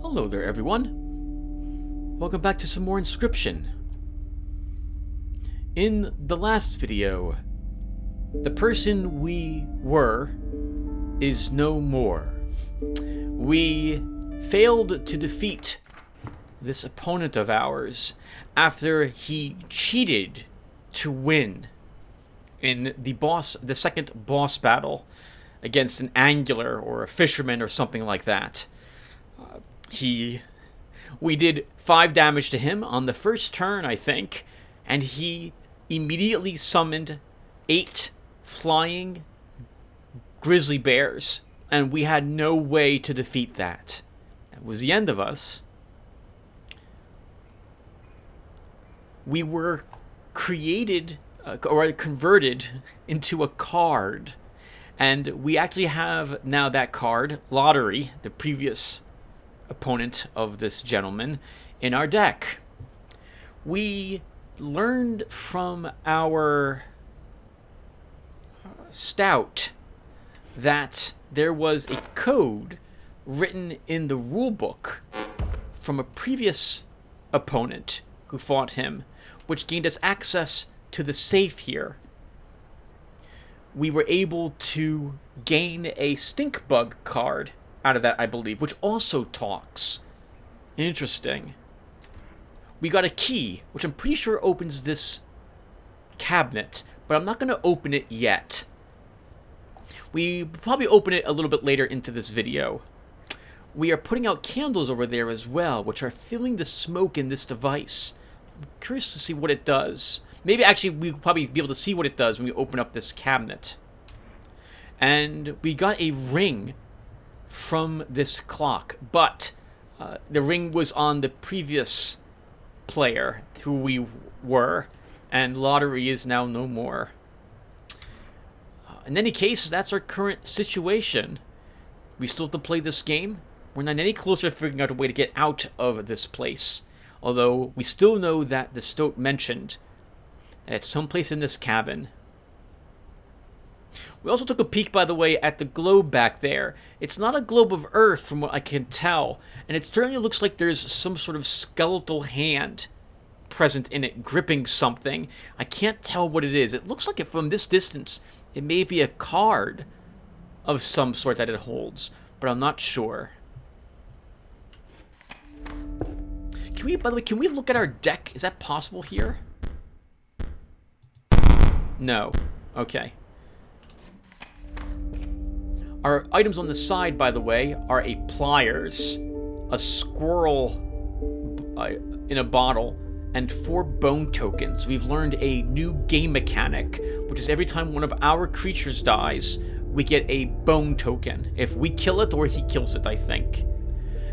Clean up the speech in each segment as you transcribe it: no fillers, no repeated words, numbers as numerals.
Hello there, everyone. Welcome back to some more Inscryption. In the last video, the person we were is no more. We failed to defeat this opponent of ours after he cheated to win in the second boss battle against an angler or a fisherman or something like that. We did 5 damage to him on the first turn, I think, and he immediately summoned 8 flying grizzly bears, and we had no way to defeat that. That was the end of us. We were created, or converted into a card, and we actually have now that card, Lotaeri, the previous opponent of this gentleman, in our deck. We learned from our stout that there was a code written in the rulebook from a previous opponent who fought him, which gained us access to the safe here. We were able to gain a stink bug card out of that, I believe, which also talks. Interesting. We got a key, which I'm pretty sure opens this cabinet, but I'm not going to open it yet. We probably open it a little bit later into this video. We are putting out candles over there as well, which are filling the smoke in this device. I'm curious to see what it does. Maybe actually we'll probably be able to see what it does when we open up this cabinet. And we got a ring from this clock, but the ring was on the previous player who we were, and Lotaeri is now no more. In any case, that's our current situation. We still have to play this game. We're not any closer to figuring out a way to get out of this place, although we still know that the stoat mentioned that it's someplace in this cabin. We also took a peek, by the way, at the globe back there. It's not a globe of Earth from what I can tell, and it certainly looks like there's some sort of skeletal hand present in it, gripping something. I can't tell what it is. It looks like it from this distance. It may be a card of some sort that it holds, but I'm not sure. Can we, by the way, can we look at our deck? Is that possible here? No. Okay. Our items on the side, by the way, are a pliers, a squirrel in a bottle, and 4 bone tokens. We've learned a new game mechanic, which is every time one of our creatures dies, we get a bone token. If we kill it or he kills it, I think.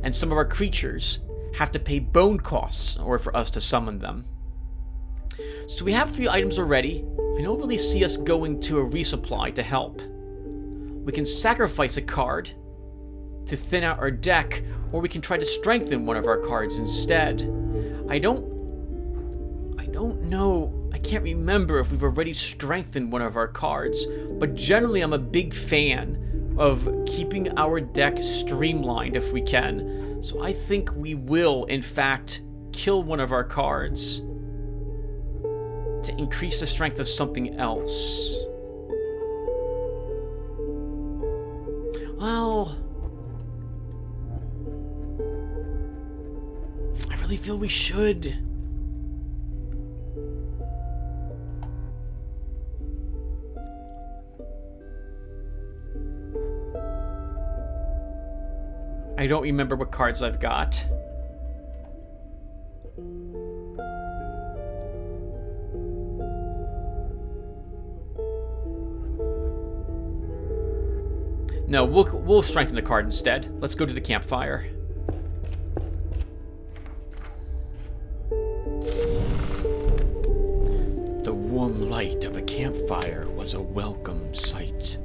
And some of our creatures have to pay bone costs in order for us to summon them. So we have 3 items already. I don't really see us going to a resupply to help. We can sacrifice a card to thin out our deck, or we can try to strengthen one of our cards instead. I don't know, I can't remember if we've already strengthened one of our cards, but generally I'm a big fan of keeping our deck streamlined if we can. So I think we will, in fact, kill one of our cards to increase the strength of something else. Well, I really feel we should. I don't remember what cards I've got. No, we'll strengthen the card instead. Let's go to the campfire. The warm light of a campfire was a welcome sight,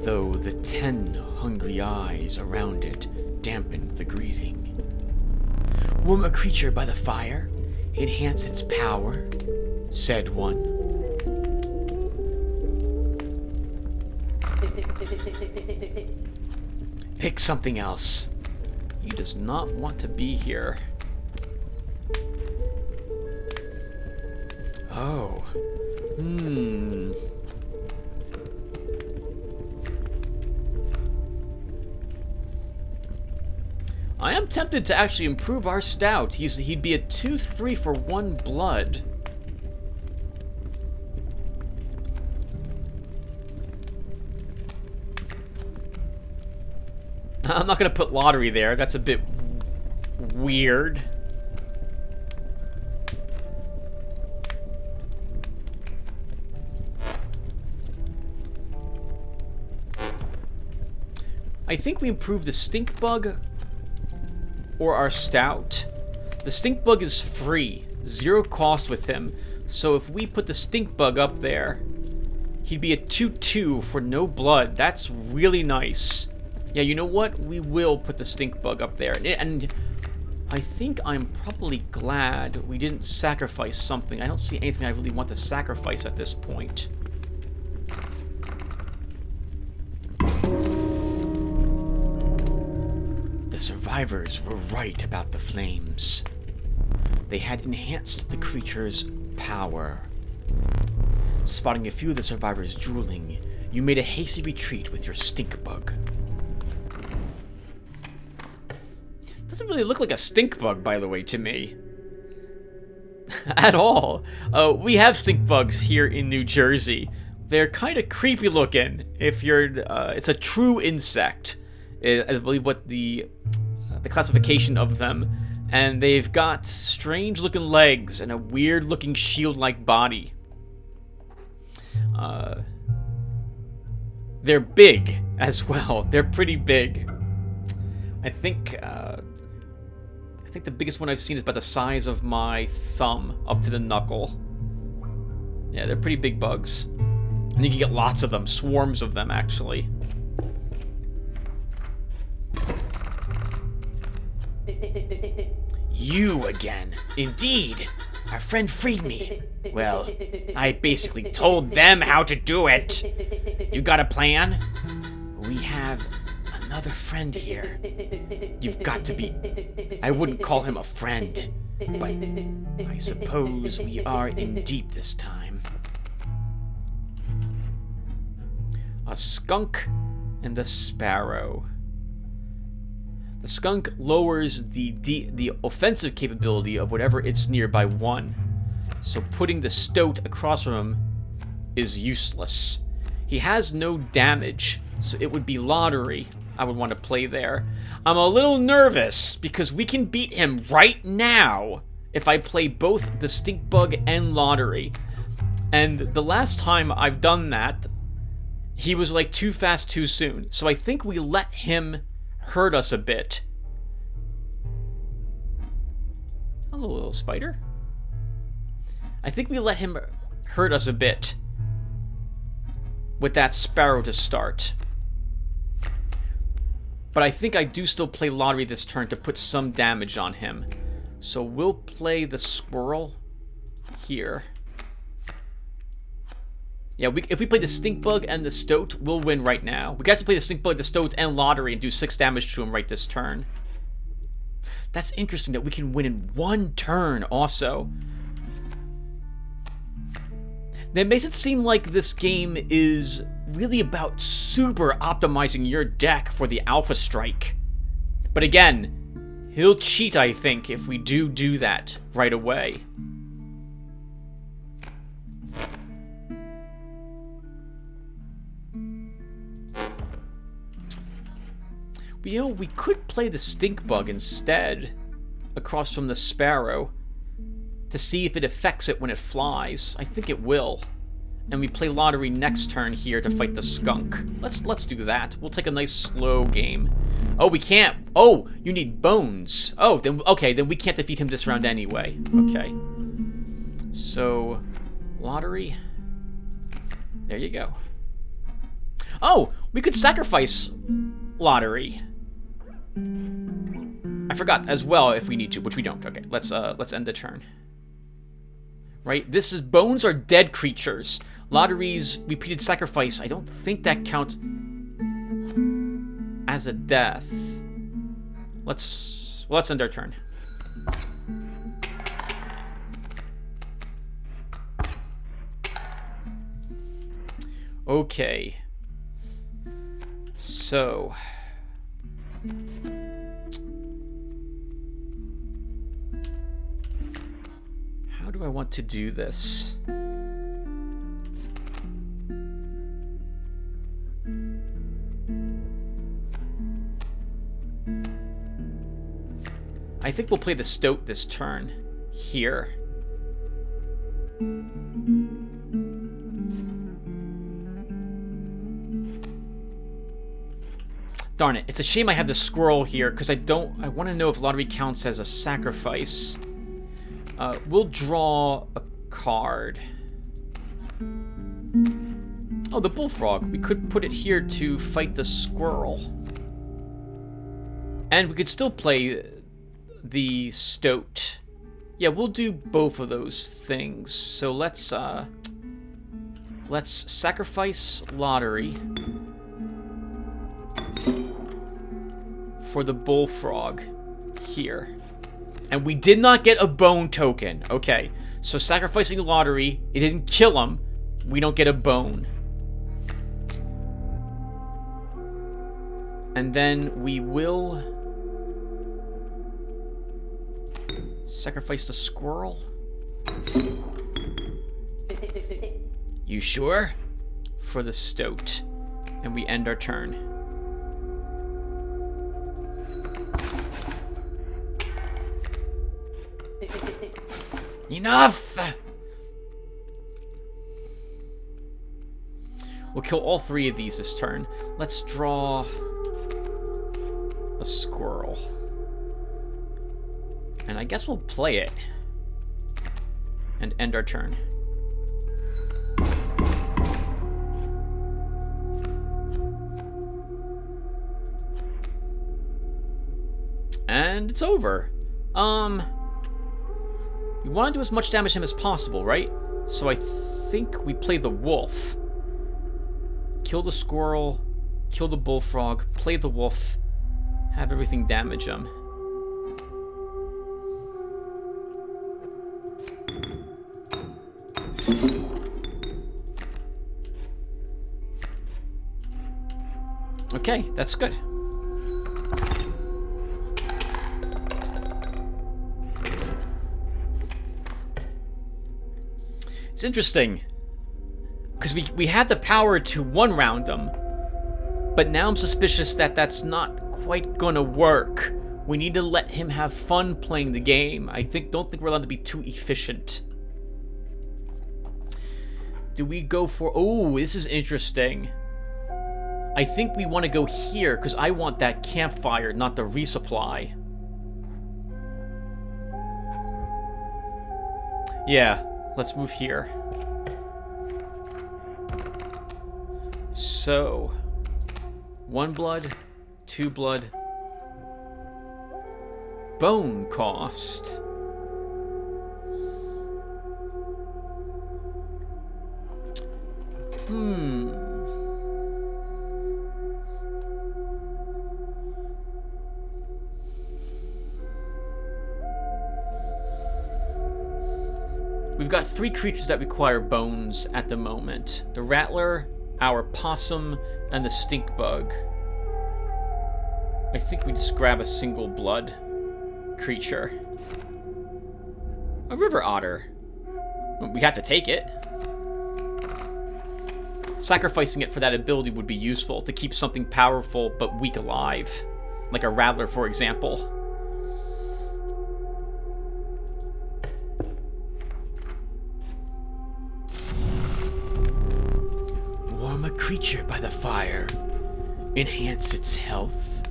though the 10 hungry eyes around it dampened the greeting. Warm a creature by the fire, enhance its power, said one. Pick something else. He does not want to be here. Oh. I am tempted to actually improve our stout. He'd be a 2-3 for 1 blood. I'm not going to put lottery there. That's a bit weird. I think we improved the stink bug or our stout. The stink bug is free, 0 cost with him. So if we put the stink bug up there, he'd be a 2-2 for no blood. That's really nice. Yeah, you know what? We will put the stink bug up there. And I think I'm probably glad we didn't sacrifice something. I don't see anything I really want to sacrifice at this point. The survivors were right about the flames. They had enhanced the creature's power. Spotting a few of the survivors drooling, you made a hasty retreat with your stink bug. Doesn't really look like a stink bug, by the way, to me. At all. We have stink bugs here in New Jersey. They're kind of creepy looking. If you're, it's a true insect, I believe what the classification of them. And they've got strange looking legs and a weird looking shield like body. They're big as well. They're pretty big. I think the biggest one I've seen is about the size of my thumb up to the knuckle. Yeah, they're pretty big bugs. And you can get lots of them, swarms of them actually. You again. Indeed. Our friend freed me. Well, I basically told them how to do it. You got a plan? We have another friend here. You've got to be... I wouldn't call him a friend, but I suppose we are in deep this time. A skunk and a sparrow. The skunk lowers the offensive capability of whatever it's near by 1. So putting the stoat across from him is useless. He has no damage, so it would be lottery I would want to play there. I'm a little nervous because we can beat him right now if I play both the stink bug and lottery. And the last time I've done that, he was like too fast too soon. So I think we let him hurt us a bit. Hello, little spider. I think we let him hurt us a bit with that sparrow to start. But I think I do still play lottery this turn to put some damage on him. So we'll play the squirrel here. Yeah, if we play the stink bug and the stoat, we'll win right now. We got to play the stink bug, the stoat, and lottery and do 6 damage to him right this turn. That's interesting that we can win in 1 turn also. That makes it seem like this game is really about super optimizing your deck for the alpha strike. But again, he'll cheat, I think, if we do that right away. But, you know, we could play the stink bug instead across from the sparrow to see if it affects it when it flies. I think it will. And we play lottery next turn here to fight the skunk. Let's do that. We'll take a nice slow game. Oh, we can't. Oh, you need bones. Oh, then okay, then we can't defeat him this round anyway. Okay. So, lottery. There you go. Oh, we could sacrifice lottery. I forgot as well if we need to, which we don't. Okay, let's end the turn. Right? This is bones are dead creatures. Lottery's repeated sacrifice. I don't think that counts as a death. Let's end our turn. Okay. So, how do I want to do this? I think we'll play the Stoat this turn here. Darn it, it's a shame I have the squirrel here, because I want to know if Lotaeri counts as a sacrifice. We'll draw a card. Oh, the bullfrog. We could put it here to fight the squirrel. And we could still play the Stoat. Yeah, we'll do both of those things. So let's sacrifice Lotaeri for the bullfrog here. And we did not get a bone token. Okay, so sacrificing Lotaeri, it didn't kill him. We don't get a bone. And then we will sacrifice the squirrel. You sure? For the Stoat. And we end our turn. Enough! We'll kill all three of these this turn. Let's draw a squirrel. And I guess we'll play it. And end our turn. And it's over. We want to do as much damage to him as possible, right? So I think we play the wolf. Kill the squirrel, kill the bullfrog, play the wolf, have everything damage him. Okay, that's good. It's interesting, because we have the power to one-round him, but now I'm suspicious that that's not quite gonna work. We need to let him have fun playing the game. Don't think we're allowed to be too efficient. Do we go for... Oh, this is interesting. I think we want to go here, because I want that campfire, not the resupply. Yeah. Let's move here. So, 1 blood, 2 blood, bone cost. We've got 3 creatures that require bones at the moment. The rattler, our possum, and the stink bug. I think we just grab a single blood creature. A river otter. We have to take it. Sacrificing it for that ability would be useful to keep something powerful but weak alive. Like a rattler, for example. Warm a creature by the fire. Enhance its health.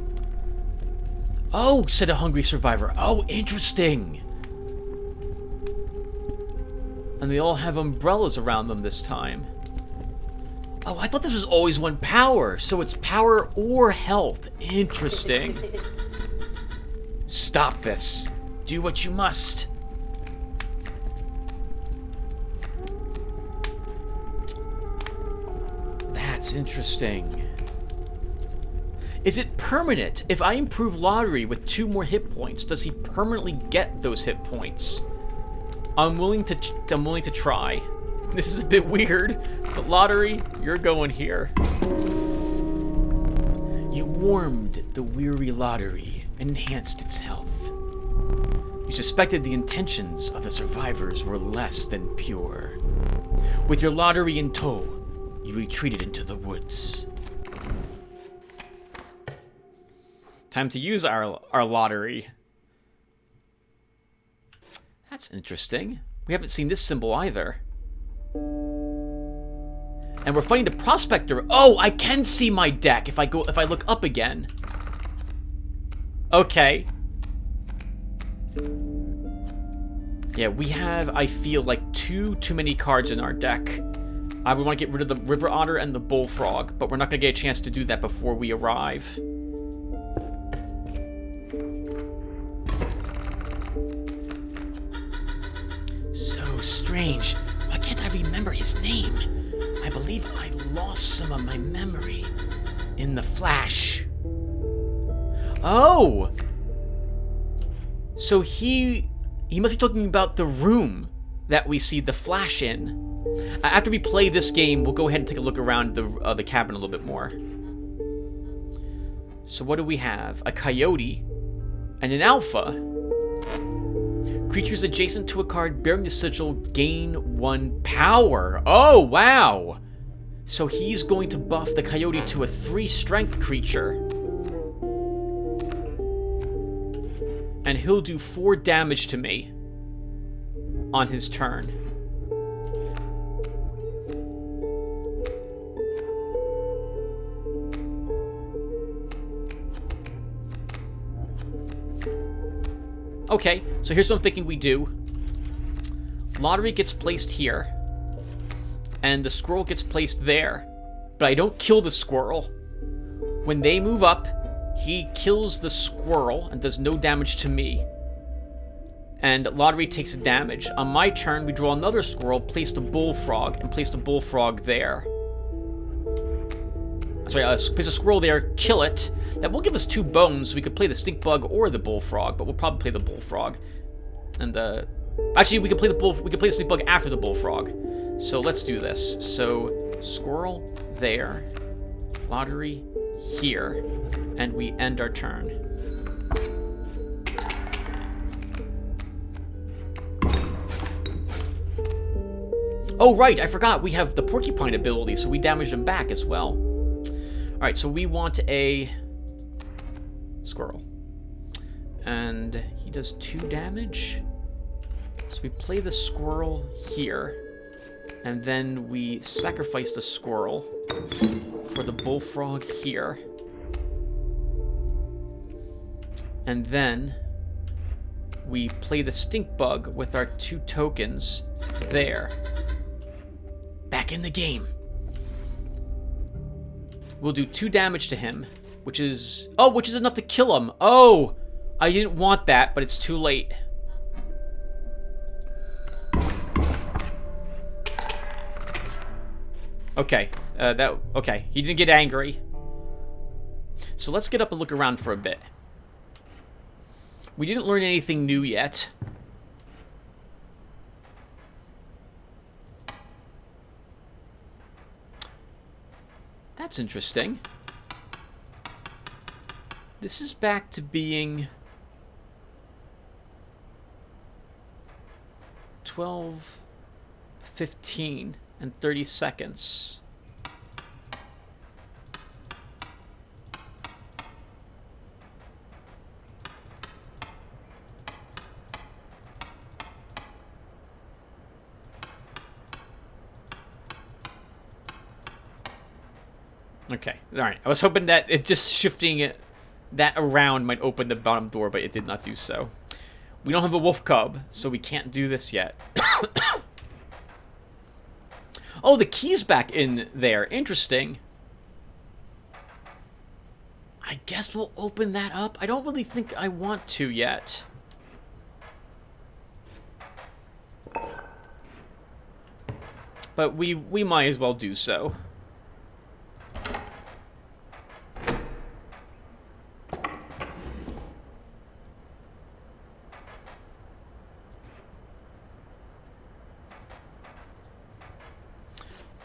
Oh, said a hungry survivor. Oh, interesting. And they all have umbrellas around them this time. Oh, I thought this was always 1 power. So it's power or health. Interesting. Stop this. Do what you must. That's interesting. Is it permanent? If I improve Lottery with 2 more hit points, does he permanently get those hit points? I'm willing to try. This is a bit weird, but Lottery, you're going here. You warmed the weary Lottery and enhanced its health. You suspected the intentions of the survivors were less than pure. With your Lottery in tow, you retreated into the woods. Time to use our Lottery. That's interesting. We haven't seen this symbol either. And we're fighting the Prospector. Oh, I can see my deck if I look up again. Okay. Yeah, we have, I feel like, too many cards in our deck. We want to get rid of the River Otter and the Bullfrog, but we're not going to get a chance to do that before we arrive. So strange. Why can't I remember his name? I believe I lost some of my memory in the flash. Oh! So he must be talking about the room that we see the flash in. After we play this game, we'll go ahead and take a look around the cabin a little bit more. So what do we have? A coyote and an alpha. Creatures adjacent to a card bearing the sigil gain 1 power. Oh, wow! So he's going to buff the coyote to a 3 strength creature. And he'll do 4 damage to me on his turn. Okay, so here's what I'm thinking we do. Lottery gets placed here, and the squirrel gets placed there, but I don't kill the squirrel. When they move up, he kills the squirrel and does no damage to me. And Lottery takes damage. On my turn, we draw another squirrel, place the bullfrog, and place the bullfrog there. Sorry, place a squirrel there, kill it. That will give us 2 bones, so we could play the stink bug or the bullfrog, but we'll probably play the bullfrog. And actually, we could play the stink bug after the bullfrog. So let's do this. So squirrel there, Lottery here, and we end our turn. Oh right, I forgot we have the porcupine ability, so we damage them back as well. Alright, so we want a squirrel. And he does 2 damage. So we play the squirrel here. And then we sacrifice the squirrel for the bullfrog here. And then we play the stink bug with our 2 tokens there. Back in the game. We'll do 2 damage to him, which is enough to kill him. Oh, I didn't want that, but it's too late. Okay, okay. He didn't get angry. So let's get up and look around for a bit. We didn't learn anything new yet. That's interesting. This is back to being 12, 15, and 30 seconds. Okay, alright. I was hoping that it just shifting that around might open the bottom door, but it did not do so. We don't have a wolf cub, so we can't do this yet. Oh, the key's back in there. Interesting. I guess we'll open that up. I don't really think I want to yet. But we might as well do so.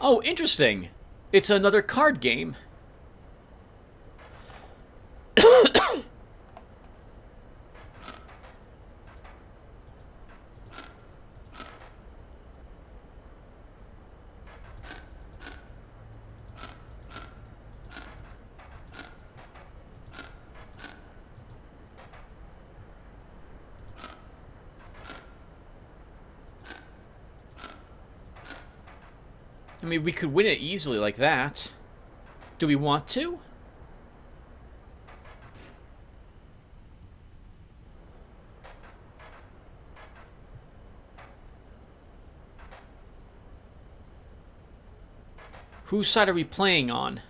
Oh, interesting. It's another card game. I mean, we could win it easily like that. Do we want to? Whose side are we playing on?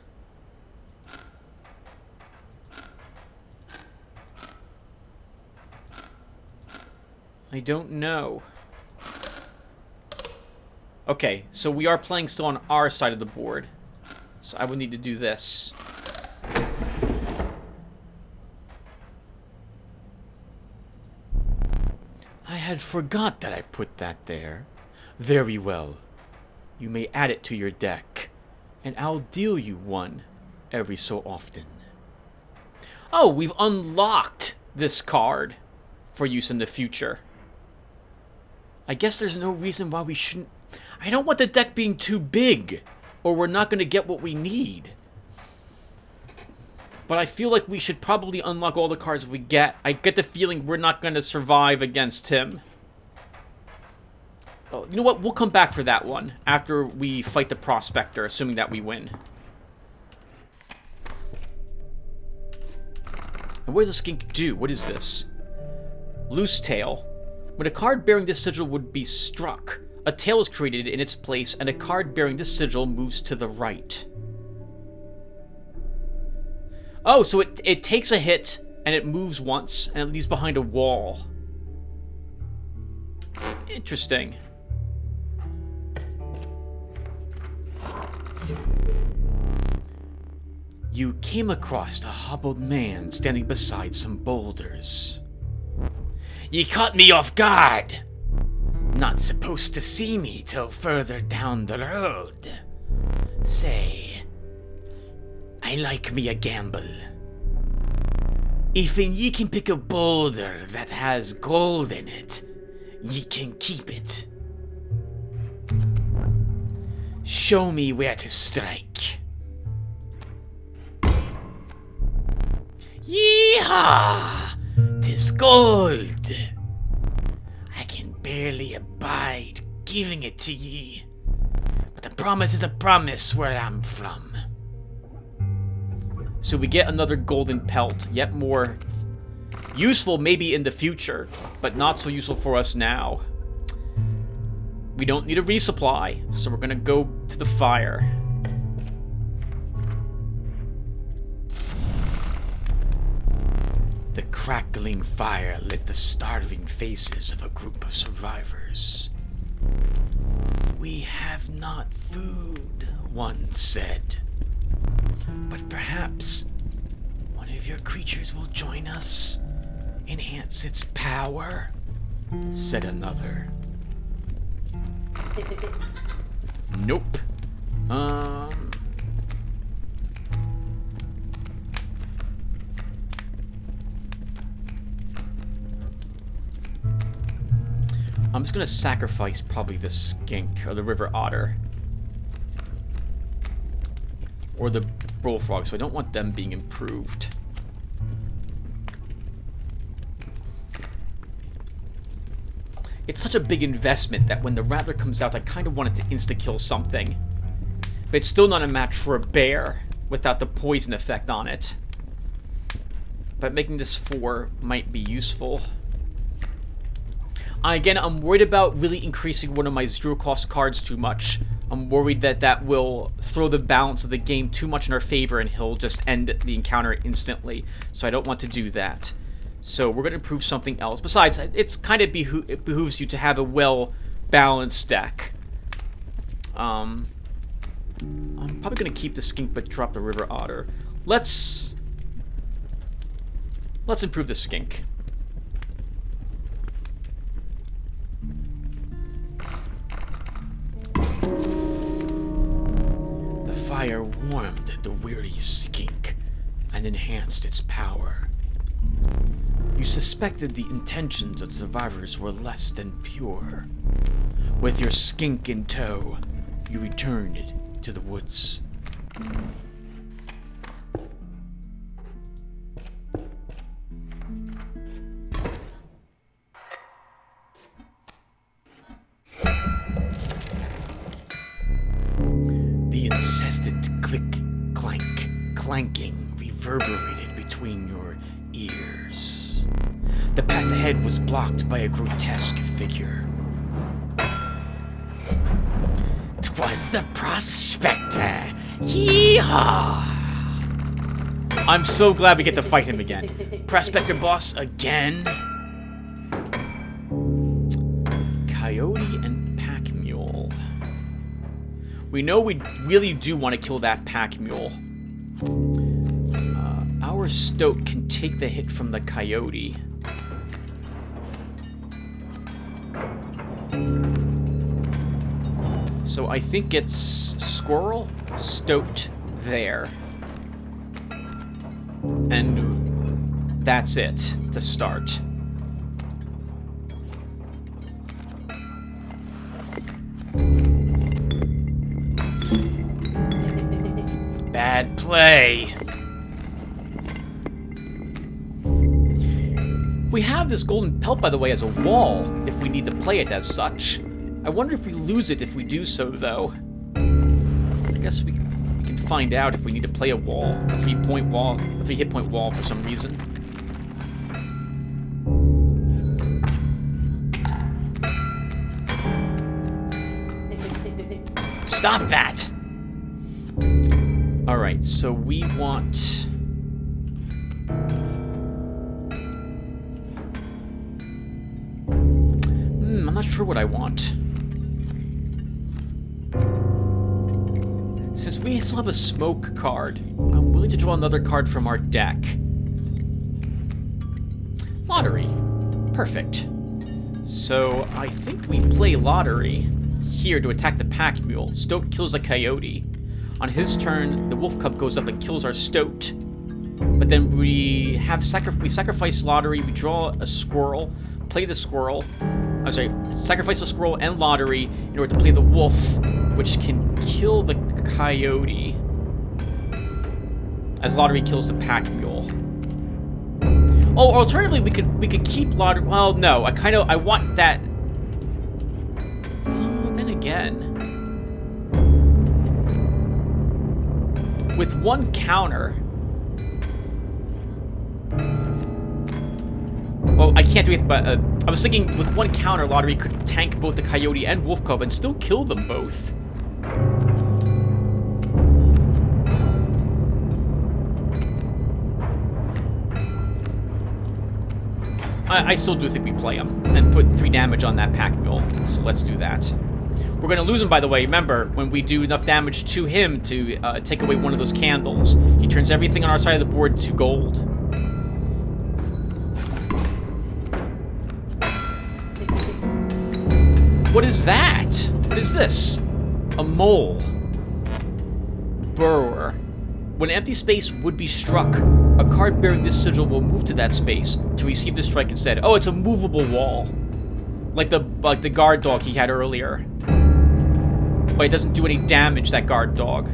I don't know. Okay, so we are playing still on our side of the board. So I would need to do this. I had forgot that I put that there. Very well. You may add it to your deck, and I'll deal you one every so often. Oh, we've unlocked this card for use in the future. I guess there's no reason why we shouldn't... I don't want the deck being too big, or we're not going to get what we need. But I feel like we should probably unlock all the cards we get. I get the feeling we're not going to survive against him. Oh, you know what? We'll come back for that one after we fight the Prospector, assuming that we win. And what does the skink do? What is this? Loose tail. When a card bearing this sigil would be struck, a tail is created in its place, and a card bearing this sigil moves to the right. Oh, so it takes a hit, and it moves once, and it leaves behind a wall. Interesting. You came across a hobbled man standing beside some boulders. Ye caught me off guard! Not supposed to see me till further down the road. Say, I like me a gamble. If ye can pick a boulder that has gold in it, ye can keep it. Show me where to strike. Yeehaw! 'Tis gold! I can barely abide giving it to ye, but a promise is a promise where I'm from. So we get another golden pelt, yet more useful maybe in the future, but not so useful for us now. We don't need a resupply, so we're gonna go to the fire. The crackling fire lit the starving faces of a group of survivors. We have not food, one said. But perhaps one of your creatures will join us, enhance its power, said another. Nope. I'm just gonna sacrifice probably the skink or the river otter. Or the bullfrog, so I don't want them being improved. It's such a big investment that when the rattler comes out, I kind of want it to insta-kill something. But it's still not a match for a bear without the poison effect on it. But making this 4 might be useful. Again, I'm worried about really increasing one of my zero-cost cards too much. I'm worried that that will throw the balance of the game too much in our favor and he'll just end the encounter instantly. So I don't want to do that. So we're going to improve something else. Besides, it's kind of it behooves you to have a well-balanced deck. I'm probably going to keep the skink but drop the river otter. Let's improve the skink. fire warmed the weary skink and enhanced its power. You suspected the intentions of survivors were less than pure. With your skink in tow, you returned to the woods. The incessant click, clank, clanking reverberated between your ears. The path ahead was blocked by a grotesque figure. 'Twas the prospector! Yee-haw! I'm so glad we get to fight him again. Prospector boss again? Coyote and pack mule. We know we really do want to kill that pack mule. Our stoat can take the hit from the coyote. So I think it's squirrel, stoat, there. And that's it to start. Bad play. We have this golden pelt, by the way, as a wall, if we need to play it as such. I wonder if we lose it if we do so, though. I guess we can find out if we need to play a wall, a 3-point wall, a 3-hit point wall for some reason. Stop that! Alright, so we want... I'm not sure what I want. Since we still have a smoke card, I'm willing to draw another card from our deck. Lottery. Perfect. So, I think we play Lottery here to attack the pack mule. Stoat kills a coyote. On his turn, the wolf cub goes up and kills our stoat. But then we sacrifice Lottery, we draw a squirrel, play the squirrel. I'm sorry, sacrifice the squirrel and Lottery in order to play the wolf, which can kill the coyote, as Lottery kills the pack mule. Oh, alternatively, we could keep Lottery. Well, no, I want that. Well, then again, with one counter. Well, I can't do anything, but I was thinking with one counter, Lottery could tank both the coyote and wolf cub and still kill them both. I still do think we play him and put 3 damage on that pack mule, so let's do that. We're going to lose him, by the way. Remember, when we do enough damage to him to take away one of those candles, he turns everything on our side of the board to gold. What is that? What is this? A mole. Burrower. When an empty space would be struck, a card bearing this sigil will move to that space to receive the strike instead. Oh, it's a movable wall. Like the guard dog he had earlier. But it doesn't do any damage, that guard dog.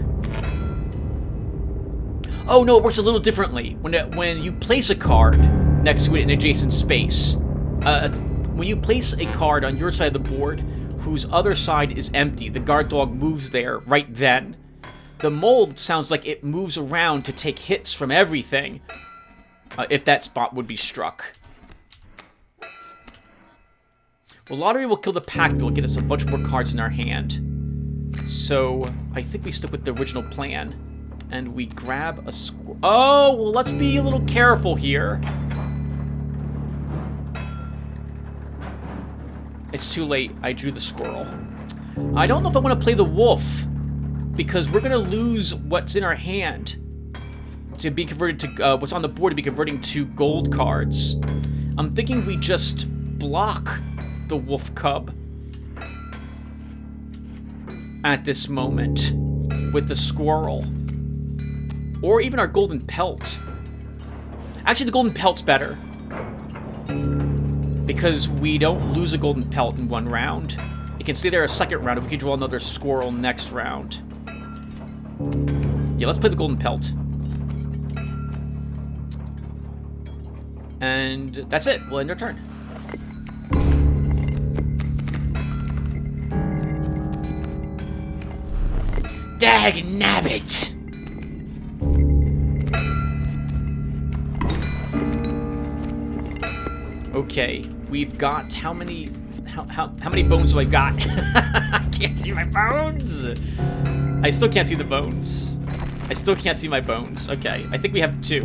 Oh no, it works a little differently. When you place a card next to it in adjacent space, when you place a card on your side of the board whose other side is empty, the guard dog moves there right then. The mole sounds like it moves around to take hits from everything, if that spot would be struck. Well, Lottery will kill the pack mule and get us a bunch more cards in our hand. So, I think we stick with the original plan. And we grab a squirrel. Oh, well, let's be a little careful here. It's too late. I drew the squirrel. I don't know if I want to play the wolf, because we're going to lose what's in our hand to be converted to, what's on the board to be converting to gold cards. I'm thinking we just block the wolf cub at this moment. with the squirrel. Or even our golden pelt. Actually, the golden pelt's better. Because we don't lose a golden pelt in one round. It can stay there a second round, and we can draw another squirrel next round. Yeah, let's play the golden pelt. And that's it. We'll end our turn. Dagnabbit! Okay, we've got how many bones do I got? I can't see my bones. I still can't see the bones. I still can't see my bones. Okay, I think we have 2.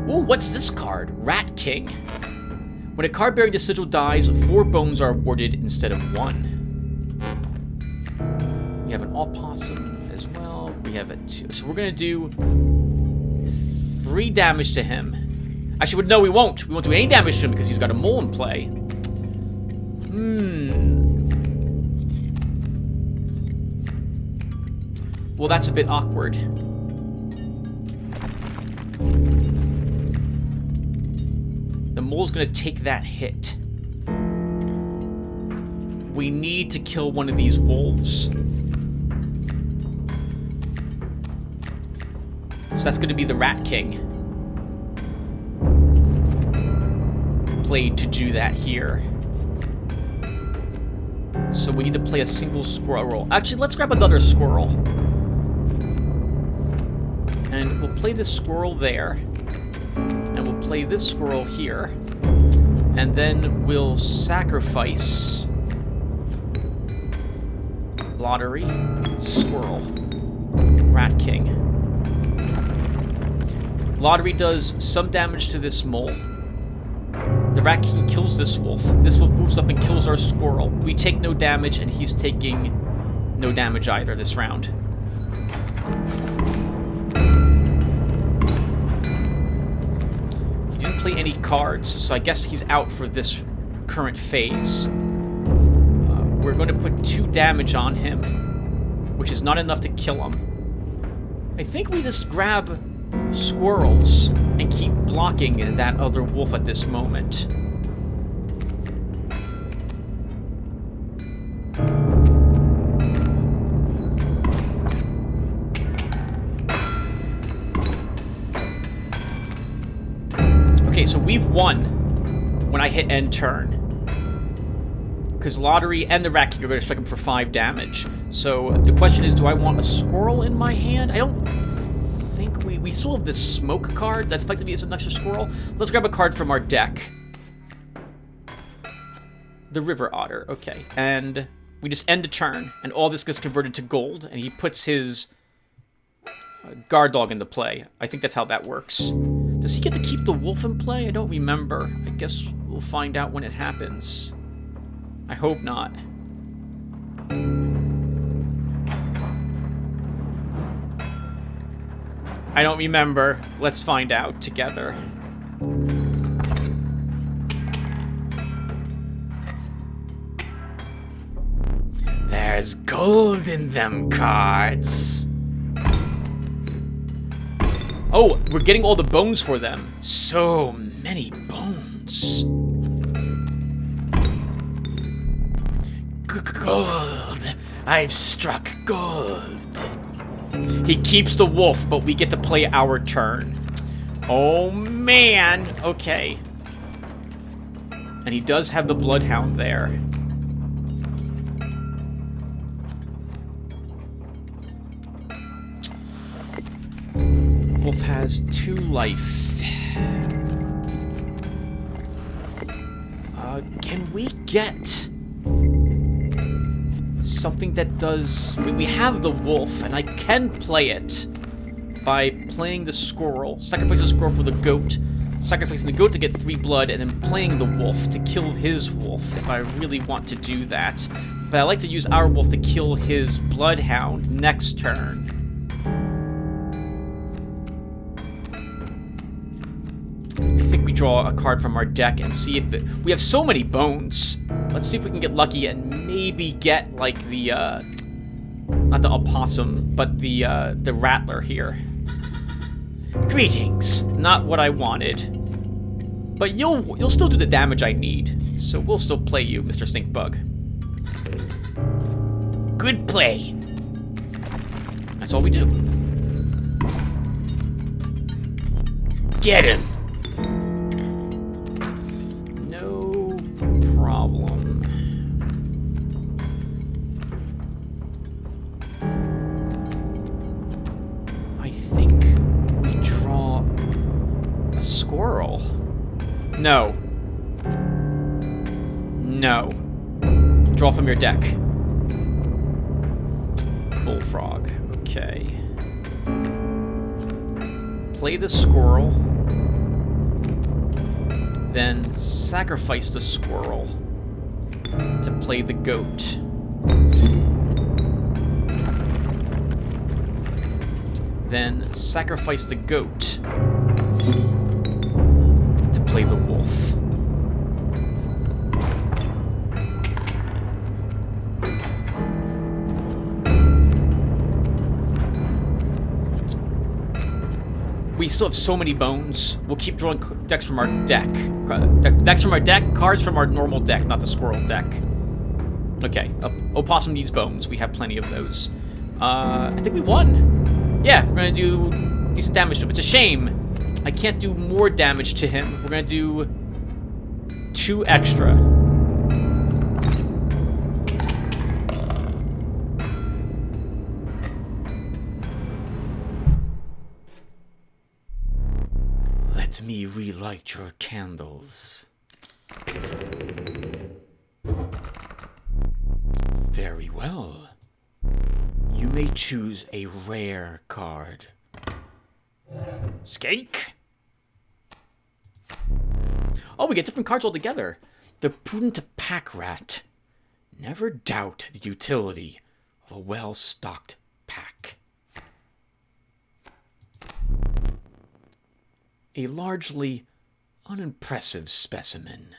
Ooh, what's this card? Rat King. When a card bearing the sigil dies, 4 bones are awarded instead of 1. We have an opossum as well. We have a 2. So we're gonna do 3 damage to him. Actually, no, we won't. We won't do any damage to him because he's got a mole in play. Well, that's a bit awkward. The mole's gonna take that hit. We need to kill one of these wolves. So that's gonna be the Rat King. Played to do that here. So we need to play a single squirrel. Actually, let's grab another squirrel. And we'll play this squirrel there. And we'll play this squirrel here. And then we'll sacrifice Lotaeri, squirrel, Rat King. Lotaeri does some damage to this mole. The Rat King kills this wolf. This wolf moves up and kills our squirrel. We take no damage, and he's taking no damage either this round. He didn't play any cards, so I guess he's out for this current phase. We're going to put 2 damage on him, which is not enough to kill him. I think we just grab squirrels and keep blocking that other wolf at this moment. Okay, so we've won when I hit end turn. Because Lotaeri and the Rat King are going to strike him for 5 damage. So the question is, do I want a squirrel in my hand? I don't think we still have this smoke card. That's effectively an extra squirrel. Let's grab a card from our deck. The River Otter. Okay. And we just end a turn, and all this gets converted to gold, and he puts his guard dog into play. I think that's how that works. Does he get to keep the wolf in play? I don't remember. I guess we'll find out when it happens. I hope not. I don't remember. Let's find out together. There's gold in them cards. Oh, we're getting all the bones for them. So many bones. Gold. I've struck gold. He keeps the wolf, but we get to play our turn. Oh, man. Okay. And he does have the bloodhound there. Wolf has 2 life. Can we get something that does... I mean, we have the wolf, and I can play it by playing the squirrel, sacrificing the squirrel for the goat, sacrificing the goat to get 3 blood, and then playing the wolf to kill his wolf, if I really want to do that. But I like to use our wolf to kill his bloodhound next turn. I think we draw a card from our deck and see if we have so many bones. Let's see if we can get lucky and maybe get, like, the, not the opossum, but the rattler here. Greetings. Not what I wanted. But you'll still do the damage I need, so we'll still play you, Mr. Stinkbug. Good play. That's all we do. Get him. No problem. I think we draw a squirrel. No. No. Draw from your deck. Bullfrog. Okay. Play the squirrel. Then sacrifice the squirrel to play the goat. Then sacrifice the goat to play the wolf. We still have so many bones. We'll keep drawing decks from our deck. Decks from our deck, cards from our normal deck, not the squirrel deck. Okay, opossum needs bones. We have plenty of those. I think we won. Yeah, we're gonna do decent damage to him. It's a shame I can't do more damage to him. We're gonna do 2 extra. Let me relight your candles. Very well. You may choose a rare card. Skank! Oh, we get different cards altogether. The Prudent Pack Rat. Never doubt the utility of a well-stocked pack. A largely unimpressive specimen.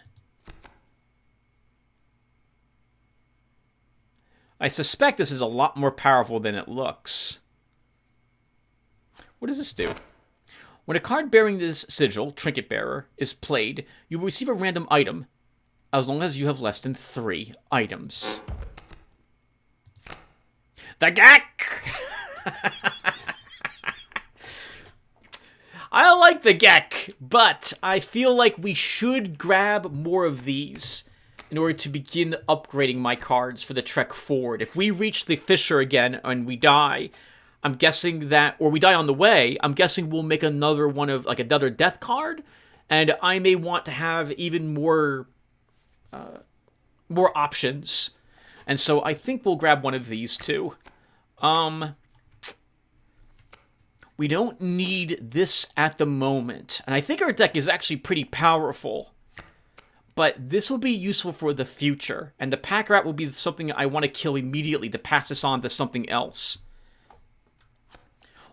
I suspect this is a lot more powerful than it looks. What does this do? When a card bearing this sigil, Trinket Bearer, is played, you will receive a random item, as long as you have less than 3 items. The Gek! I like the Gek, but I feel like we should grab more of these in order to begin upgrading my cards for the trek forward. If we reach the Fissure again and we die, I'm guessing that, or we die on the way, I'm guessing we'll make another one of, like, another death card, and I may want to have even more options. And so I think we'll grab one of these too. We don't need this at the moment. And I think our deck is actually pretty powerful. But this will be useful for the future. And the Pack Rat will be something I want to kill immediately to pass this on to something else.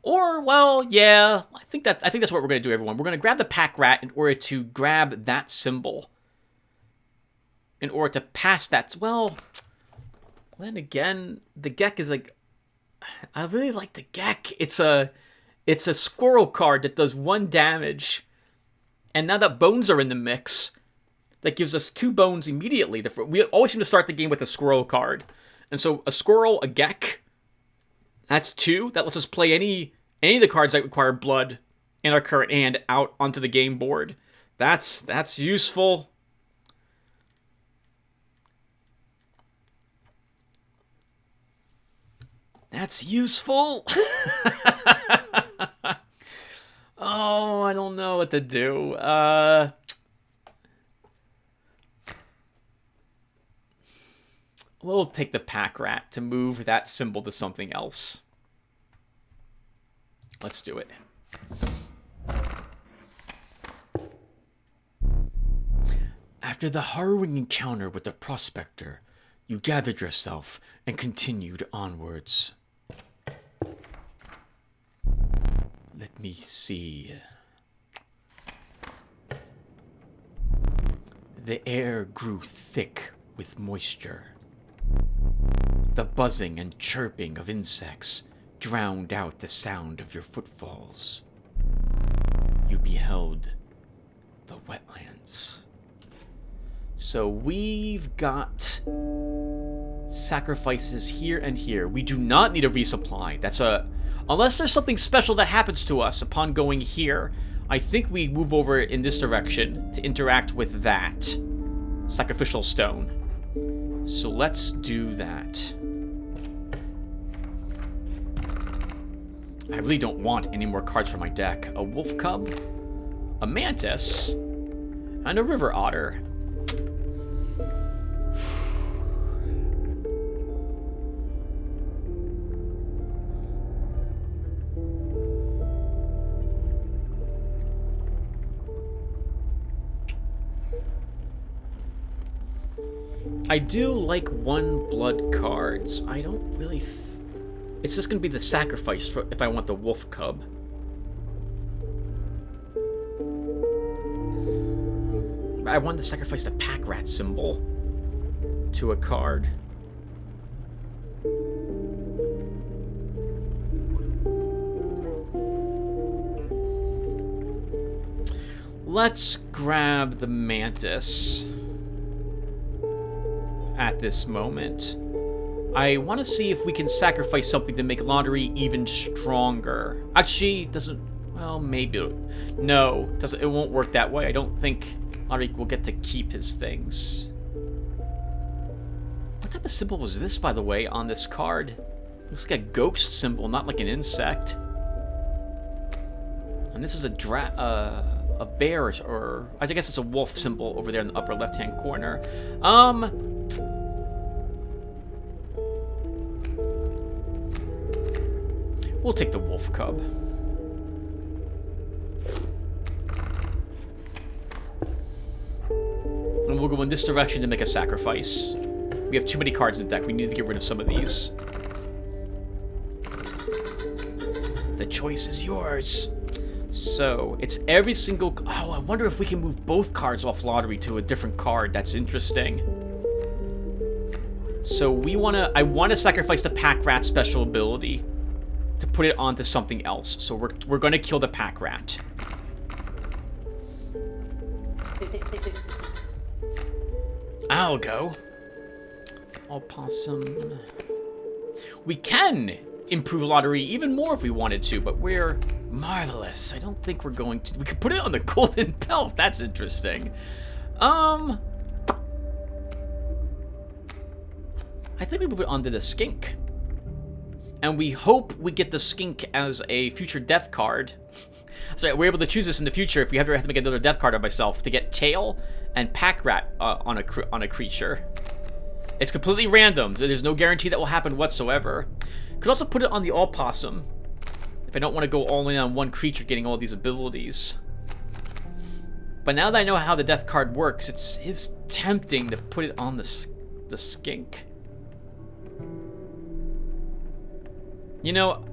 Or, well, yeah, I think that's what we're going to do, everyone. We're going to grab the Pack Rat in order to grab that symbol. In order to pass that. Well, then again, the Gek is like... I really like the Gek. It's a squirrel card that does 1 damage. And now that bones are in the mix, that gives us 2 bones immediately. We always seem to start the game with a squirrel card. And so a squirrel, a Gek, that's 2. That lets us play any of the cards that require blood in our current hand out onto the game board. That's useful. That's useful. Oh, I don't know what to do. We'll take the Pack Rat to move that symbol to something else. Let's do it. After the harrowing encounter with the Prospector, you gathered yourself and continued onwards. Let me see. The air grew thick with moisture. The buzzing and chirping of insects drowned out the sound of your footfalls. You beheld the wetlands. So we've got sacrifices here and here. We do not need a resupply. Unless there's something special that happens to us upon going here, I think we move over in this direction to interact with that sacrificial stone. So let's do that. I really don't want any more cards for my deck. A wolf cub, a mantis, and a river otter. I do like one blood cards. I don't really... It's just going to be the sacrifice for if I want the wolf cub. I want to sacrifice the pack rat symbol to a card. Let's grab the mantis at this moment. I want to see if we can sacrifice something to make lottery even stronger. Actually, doesn't... Well, maybe... No, doesn't. It won't work that way. I don't think lottery will get to keep his things. What type of symbol was this, by the way, on this card? Looks like a ghost symbol, not like an insect. And this is a bear, or... I guess it's a wolf symbol over there in the upper left-hand corner. We'll take the wolf cub. And we'll go in this direction to make a sacrifice. We have too many cards in the deck. We need to get rid of some of these. The choice is yours. So, it's every single... Oh, I wonder if we can move both cards off lottery to a different card. That's interesting. So, I want to sacrifice the pack rat special ability to put it onto something else. So we're going to kill the pack rat. I'll go. Opossum. We can improve lottery even more if we wanted to, but we're marvelous. I don't think we're going to. We could put it on the golden belt. That's interesting. I think we move it onto the skink. And we hope we get the skink as a future death card. So we're able to choose this in the future if we ever have to make another death card of myself to get tail and pack rat on a creature. It's completely random, so there's no guarantee that will happen whatsoever. Could also put it on the opossum if I don't want to go all in on one creature getting all these abilities. But now that I know how the death card works, it's tempting to put it on the skink. You know,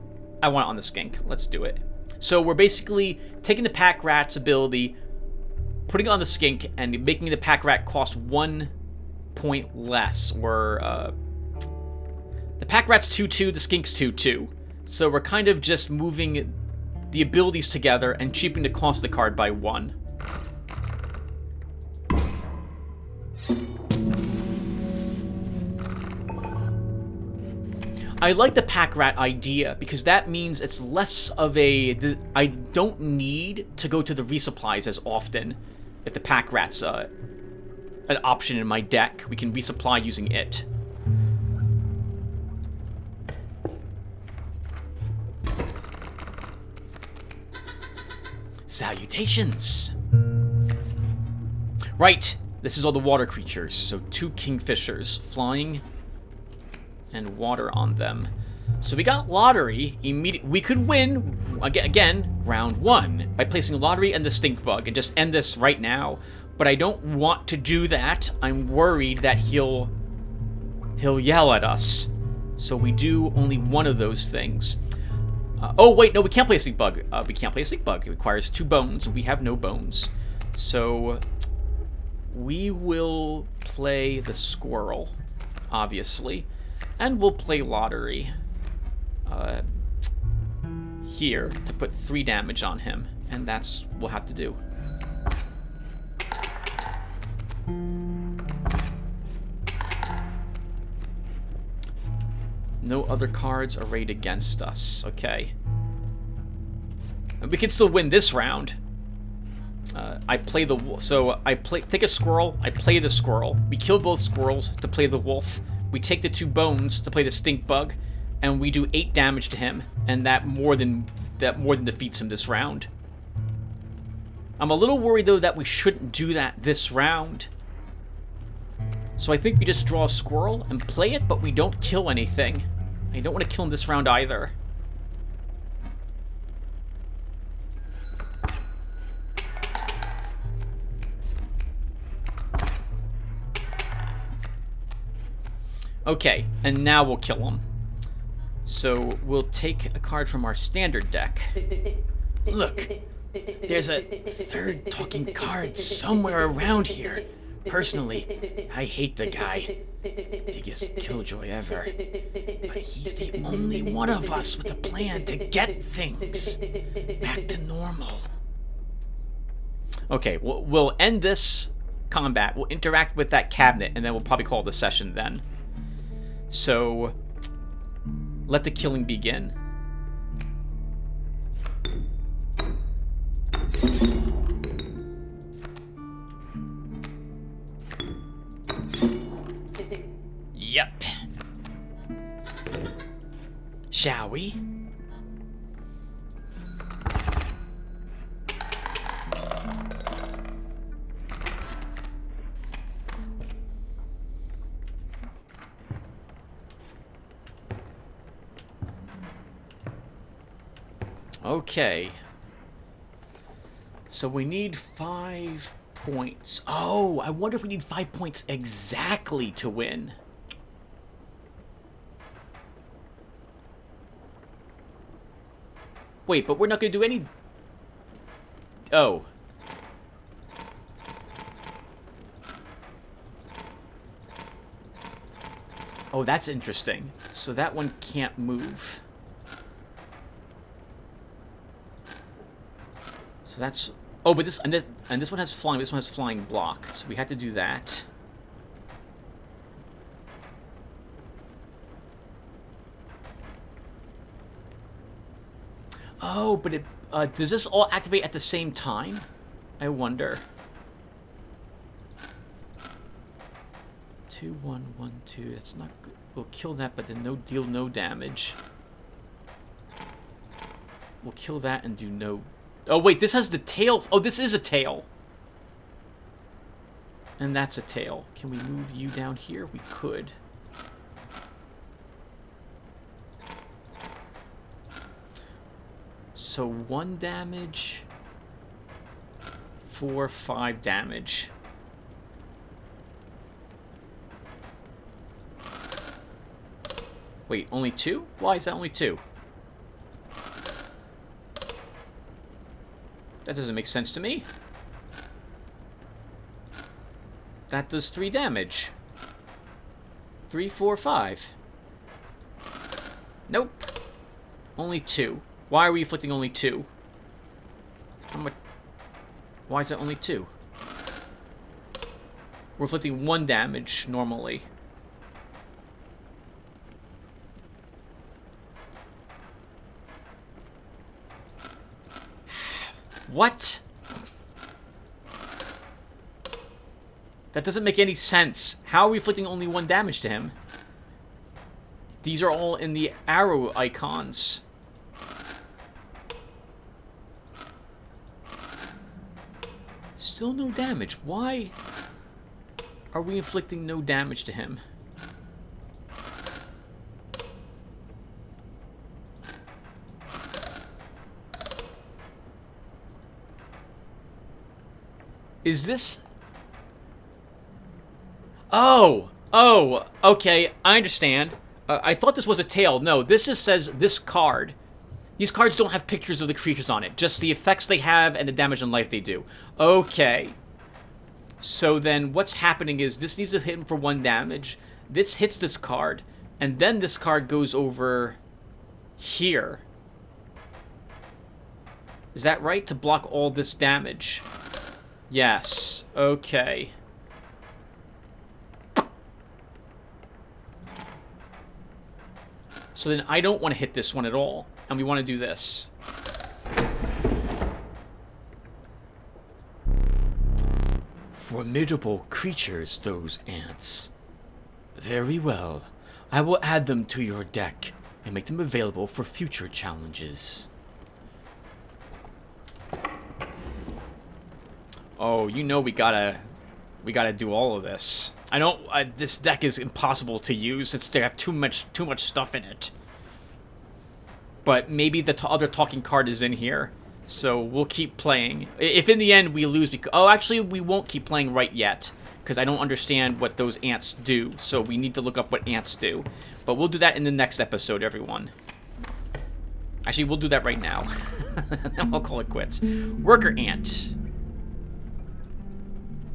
I want it on the skink. Let's do it. So we're basically taking the pack rat's ability, putting it on the skink, and making the pack rat cost 1 point less. Or the pack rat's 2/2, the skink's 2/2. So we're kind of just moving the abilities together and cheapening the cost of the card by 1. I like the pack rat idea because that means it's less of a... I don't need to go to the resupplies as often if the pack rat's an option in my deck. We can resupply using it. Salutations! Right, this is all the water creatures. So 2 kingfishers flying and water on them. So we got lottery. We could win, again, round 1 by placing lottery and the stink bug and just end this right now. But I don't want to do that. I'm worried that he'll yell at us. So we do only one of those things. Oh, wait, no, we can't play a stink bug. We can't play a stink bug. It requires 2 bones, and we have no bones. So we will play the squirrel, obviously, and we'll play Lotaeri here to put 3 damage on him, and that's what we'll have to do. No other cards arrayed against us. Okay. And we can still win this round. I play the wolf. So take a squirrel. I play the squirrel. We kill both squirrels to play the wolf. We take the 2 bones to play the stink bug, and we do 8 damage to him, and that more than defeats him this round. I'm a little worried though that we shouldn't do that this round. So I think we just draw a squirrel and play it, but we don't kill anything. I don't want to kill him this round either. Okay, and now we'll kill him. So we'll take a card from our standard deck. Look, there's a 3rd talking card somewhere around here. Personally, I hate the guy. Biggest killjoy ever. But he's the only one of us with a plan to get things back to normal. Okay, we'll end this combat. We'll interact with that cabinet, and then we'll probably call the session then. So, let the killing begin. Yep. Shall we? Okay. So we need 5 points. Oh, I wonder if we need 5 points exactly to win. Wait, but we're not going to do any... Oh. Oh, that's interesting. So that one can't move. So that's... Oh, but this... And this one has flying. This one has flying block. So we had to do that. Oh, but it... does this all activate at the same time? I wonder. 2, 1, 1, 2. That's not good. We'll kill that, but then deal no damage. We'll kill that and do no... Oh, wait, this has the tails. Oh, this is a tail. And that's a tail. Can we move you down here? We could. So 1 damage, 4, 5 damage. Wait, only 2? Why is that only 2? That doesn't make sense to me. That does 3 damage. 3, 4, 5. Nope. Only 2. Why are we inflicting only 2? How much? Why is it only 2? We're inflicting 1 damage normally. What? That doesn't make any sense. How are we inflicting only 1 damage to him? These are all in the arrow icons. Still no damage. Why are we inflicting no damage to him? Is this... Oh, okay, I understand. I thought this was a tail. No, this just says this card. These cards don't have pictures of the creatures on it, just the effects they have and the damage and life they do. Okay. So then what's happening is this needs to hit him for 1 damage. This hits this card. And then this card goes over here. Is that right? To block all this damage. Yes. Okay. So then I don't want to hit this one at all. And we want to do this. Formidable creatures, those ants. Very well. I will add them to your deck and make them available for future challenges. Oh, you know we gotta do all of this. I don't. This deck is impossible to use. It's got too much stuff in it. But maybe the other talking card is in here, so we'll keep playing. If in the end we lose, oh, actually we won't keep playing right yet because I don't understand what those ants do. So we need to look up what ants do. But we'll do that in the next episode, everyone. Actually, we'll do that right now. Then we'll call it quits. Worker ant.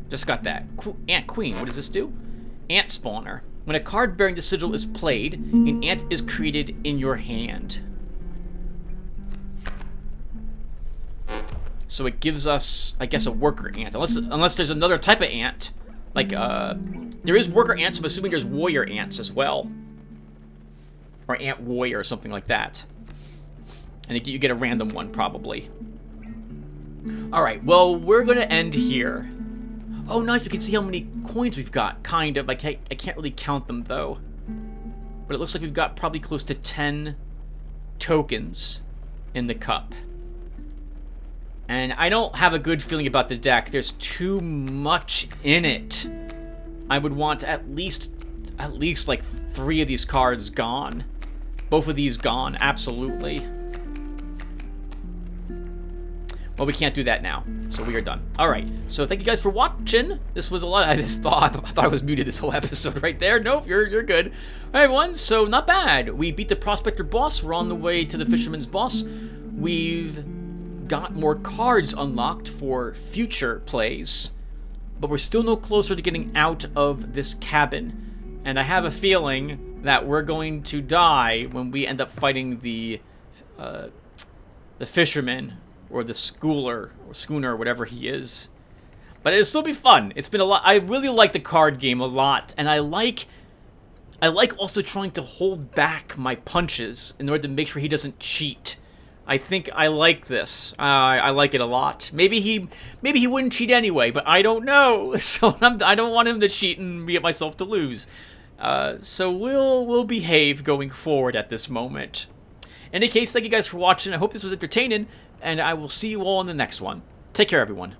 Just got that. Ant Queen. What does this do? Ant Spawner. When a card bearing the sigil is played, an ant is created in your hand. So it gives us, I guess, a worker ant. Unless there's another type of ant. Like, there is worker ants. I'm assuming there's warrior ants as well. Or ant warrior or something like that. And you get a random one, probably. Alright, well, we're going to end here. Oh, nice. We can see how many coins we've got, kind of. I can't really count them, though. But it looks like we've got probably close to 10 tokens in the cup. And I don't have a good feeling about the deck. There's too much in it. I would want at least like 3 of these cards gone. Both of these gone, absolutely. Well, we can't do that now, so we are done. All right, so thank you guys for watching. This was a lot. I thought I was muted this whole episode right there. Nope, you're good. All right, everyone. So not bad. We beat the prospector boss. We're on the way to the fisherman's boss. We've got more cards unlocked for future plays, but we're still no closer to getting out of this cabin. And I have a feeling that we're going to die when we end up fighting the fisherman. Or the schooner, or whatever he is. But it'll still be fun. It's been a lot. I really like the card game a lot. And I like also trying to hold back my punches in order to make sure he doesn't cheat. I think I like this. I like it a lot. Maybe he wouldn't cheat anyway, but I don't know. So I don't want him to cheat and get myself to lose. So we'll behave going forward at this moment. In any case, thank you guys for watching. I hope this was entertaining. And I will see you all in the next one. Take care, everyone.